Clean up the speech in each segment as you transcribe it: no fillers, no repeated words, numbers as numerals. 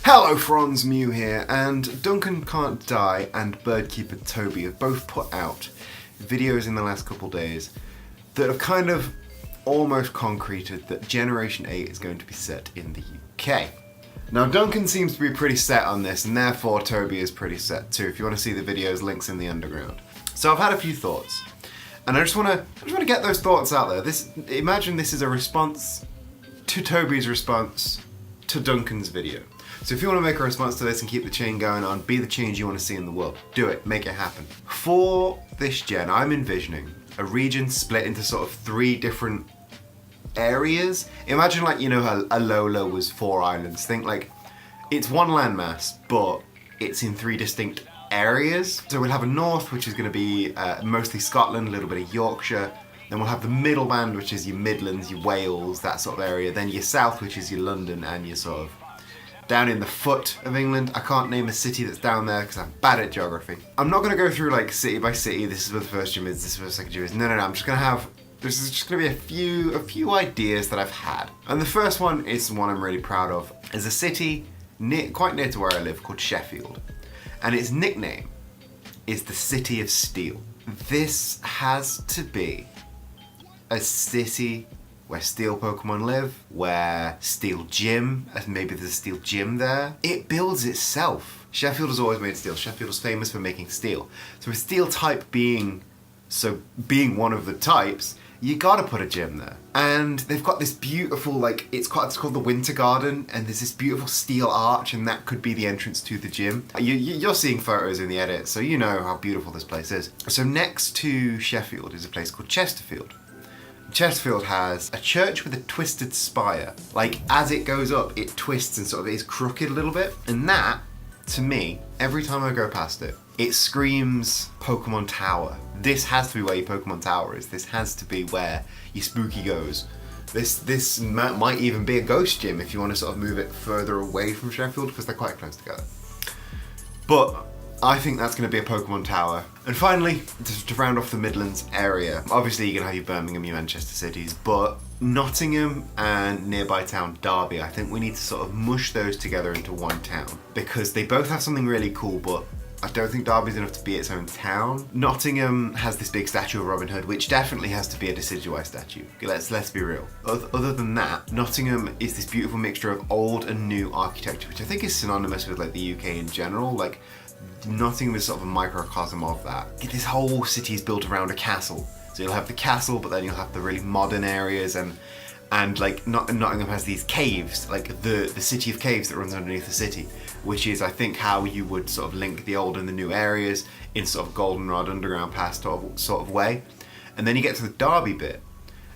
Hello Franz, Mew here, and Duncan Can't Die and Birdkeeper Toby have both put out videos in the last couple days that have kind of almost concreted that Generation 8 is going to be set in the UK. Now Duncan seems to be pretty set on this, and therefore Toby is pretty set too. If you want to see the videos, links in the underground. So I've had a few thoughts, and I just want to get those thoughts out there. Imagine this is a response to Toby's response to Duncan's video. So if you want to make a response to this and keep the chain going on, be the change you want to see in the world, do it, make it happen. For this gen, I'm envisioning a region split into sort of 3 different areas. Imagine like, you know how Alola was 4 islands. Think like it's one landmass, but it's in 3 distinct areas. So we'll have a north, which is going to be mostly Scotland, a little bit of Yorkshire. Then we'll have the middle band, which is your Midlands, your Wales, that sort of area. Then your south, which is your London and your sort of down in the foot of England. I can't name a city that's down there because I'm bad at geography. I'm not going to go through like city by city, this is where the first gym is, this is where the second gym is. No, I'm just going to have, this is just going to be a few ideas that I've had. And the first one is one I'm really proud of. Is a city quite near to where I live called Sheffield. And its nickname is the City of Steel. This has to be a city where steel Pokemon live, where steel gym, and maybe there's a steel gym there. It builds itself. Sheffield has always made steel. Sheffield is famous for making steel. So with steel type being one of the types, you gotta put a gym there. And they've got this beautiful, like, it's called the Winter Garden, and there's this beautiful steel arch, and that could be the entrance to the gym. You're seeing photos in the edit, so you know how beautiful this place is. So next to Sheffield is a place called Chesterfield. Chesterfield has a church with a twisted spire. Like, as it goes up, it twists and sort of is crooked a little bit. And that, to me, every time I go past it, it screams Pokemon Tower. This has to be where your Pokemon Tower is. This has to be where your Spooky goes. This might even be a ghost gym if you want to sort of move it further away from Sheffield, because they're quite close together. But I think that's going to be a Pokemon Tower. And finally, to round off the Midlands area, obviously you're going to have your Birmingham, your Manchester cities, but Nottingham and nearby town Derby, I think we need to sort of mush those together into one town, because they both have something really cool, but I don't think Derby's enough to be its own town. Nottingham has this big statue of Robin Hood, which definitely has to be a Decidueye statue. Let's be real. Other than that, Nottingham is this beautiful mixture of old and new architecture, which I think is synonymous with like the UK in general. Like, Nottingham is sort of a microcosm of that. This whole city is built around a castle. So you'll have the castle, but then you'll have the really modern areas, and like Nottingham has these caves, like the City of Caves that runs underneath the city, which is, I think, how you would sort of link the old and the new areas in sort of Goldenrod Underground Pass sort of way. And then you get to the Derby bit,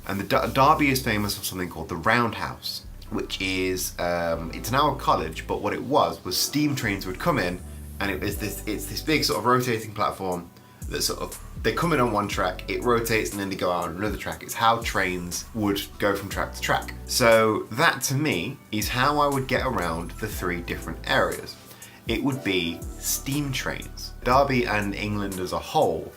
and the Derby is famous for something called the Roundhouse, which is, it's now a college, but what it was steam trains would come in, and it's this big sort of rotating platform that sort of, they come in on one track, it rotates, and then they go out on another track. It's how trains would go from track to track. So that, to me, is how I would get around the 3 different areas. It would be steam trains. Derby and England as a whole,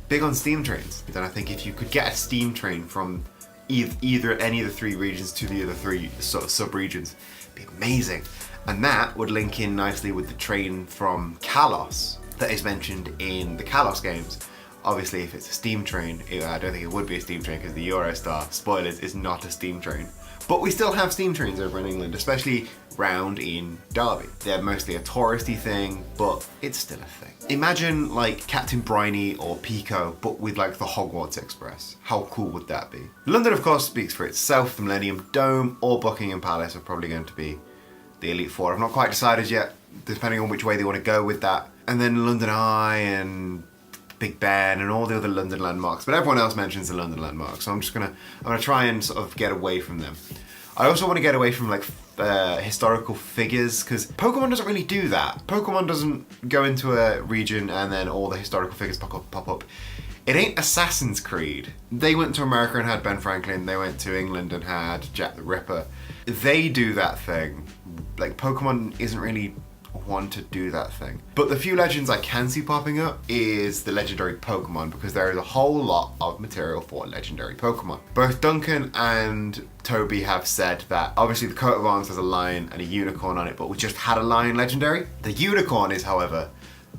big on steam trains. And I think if you could get a steam train from either any of the 3 regions to the other 3 sort of sub-regions, it'd be amazing. And that would link in nicely with the train from Kalos that is mentioned in the Kalos games. Obviously, if it's a steam train, I don't think it would be a steam train, because the Eurostar, spoilers, is not a steam train. But we still have steam trains over in England, especially round in Derby. They're mostly a touristy thing, but it's still a thing. Imagine like Captain Briny or Pico, but with like the Hogwarts Express. How cool would that be? London, of course, speaks for itself. The Millennium Dome or Buckingham Palace are probably going to be the Elite Four. I've not quite decided yet, depending on which way they want to go with that. And then London Eye and Big Ben and all the other London landmarks, but everyone else mentions the London landmarks, so I'm gonna try and sort of get away from them. I also want to get away from like historical figures, because Pokemon doesn't really do that. Pokemon doesn't go into a region and then all the historical figures pop up. It ain't Assassin's Creed. They went to America and had Ben Franklin. They went to England and had Jack the Ripper. They do that thing. Like, Pokemon isn't really one to do that thing. But the few legends I can see popping up is the legendary Pokemon, because there is a whole lot of material for legendary Pokemon. Both Duncan and Toby have said that obviously the coat of arms has a lion and a unicorn on it, but we just had a lion legendary. The unicorn is, however,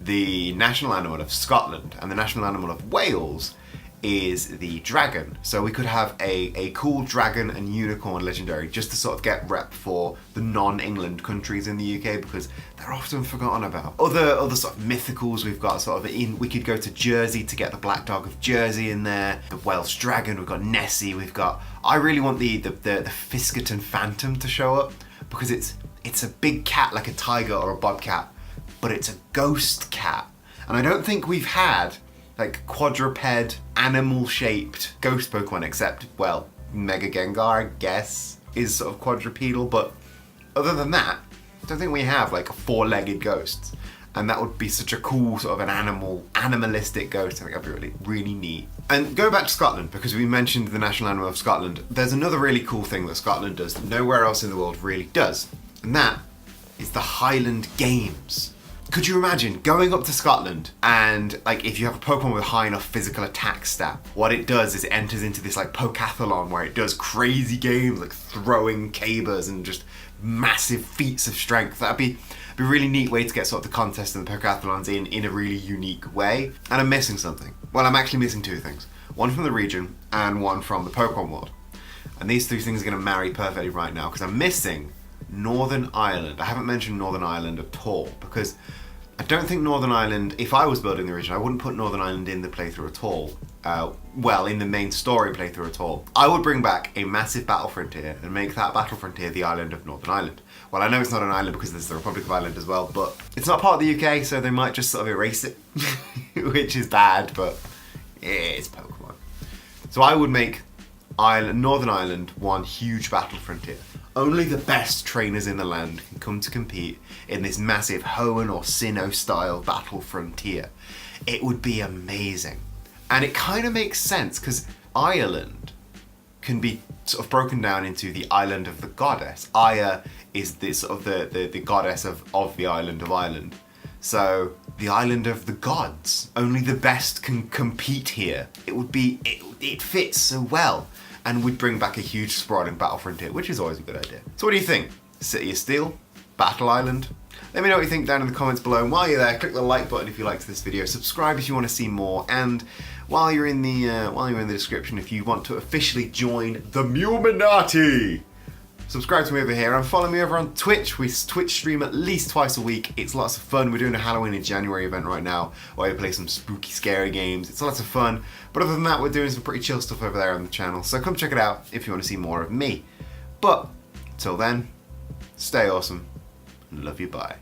the national animal of Scotland, and the national animal of Wales is the dragon. So we could have a cool dragon and unicorn legendary just to sort of get rep for the non-England countries in the UK, because they're often forgotten about. Other sort of mythicals we've got sort of in, we could go to Jersey to get the Black Dog of Jersey in there, the Welsh Dragon, we've got Nessie, I really want the Fiskerton Phantom to show up, because it's a big cat like a tiger or a bobcat, but it's a ghost cat. And I don't think we've had like quadruped, animal-shaped ghost Pokemon, except, well, Mega Gengar, I guess, is sort of quadrupedal, but other than that, I don't think we have like four-legged ghosts. And that would be such a cool sort of an animalistic ghost. I think that'd be really neat. And going back to Scotland, because we mentioned the national animal of Scotland, there's another really cool thing that Scotland does that nowhere else in the world really does, and that is the Highland Games. Could you imagine going up to Scotland and, like, if you have a Pokemon with high enough physical attack stat, what it does is it enters into this like Pokathlon where it does crazy games like throwing cabers and just massive feats of strength. That'd be a really neat way to get sort of the contest and the Pokathlons in a really unique way. And I'm missing something. Well, I'm actually missing two things. One from the region and one from the Pokemon world. And these two things are going to marry perfectly right now, because I'm missing Northern Ireland. I haven't mentioned Northern Ireland at all, because I don't think Northern Ireland, if I was building the region, I wouldn't put Northern Ireland in the playthrough at all. Well, in the main story playthrough at all. I would bring back a massive battle frontier and make that battle frontier the island of Northern Ireland. Well, I know it's not an island because there's the Republic of Ireland as well, but it's not part of the UK, so they might just sort of erase it, which is bad, but it's Pokemon. So I would make Northern Ireland one huge battle frontier. Only the best trainers in the land can come to compete in this massive Hoenn or Sinnoh style battle frontier. It would be amazing. And it kind of makes sense, because Ireland can be sort of broken down into the island of the goddess. Aya is the sort of the goddess of the island of Ireland. So the island of the gods. Only the best can compete here. It fits so well. And we'd bring back a huge sprawling battle frontier, which is always a good idea. So what do you think? City of Steel? Battle Island? Let me know what you think down in the comments below. And while you're there, click the like button if you liked this video. Subscribe if you want to see more. And while you're in the description, if you want to officially join the Muminati, subscribe to me over here and follow me over on Twitch. We Twitch stream at least twice a week. It's lots of fun. We're doing a Halloween in January event right now where we play some spooky, scary games. It's lots of fun. But other than that, we're doing some pretty chill stuff over there on the channel. So come check it out if you want to see more of me. But until then, stay awesome and love you, bye.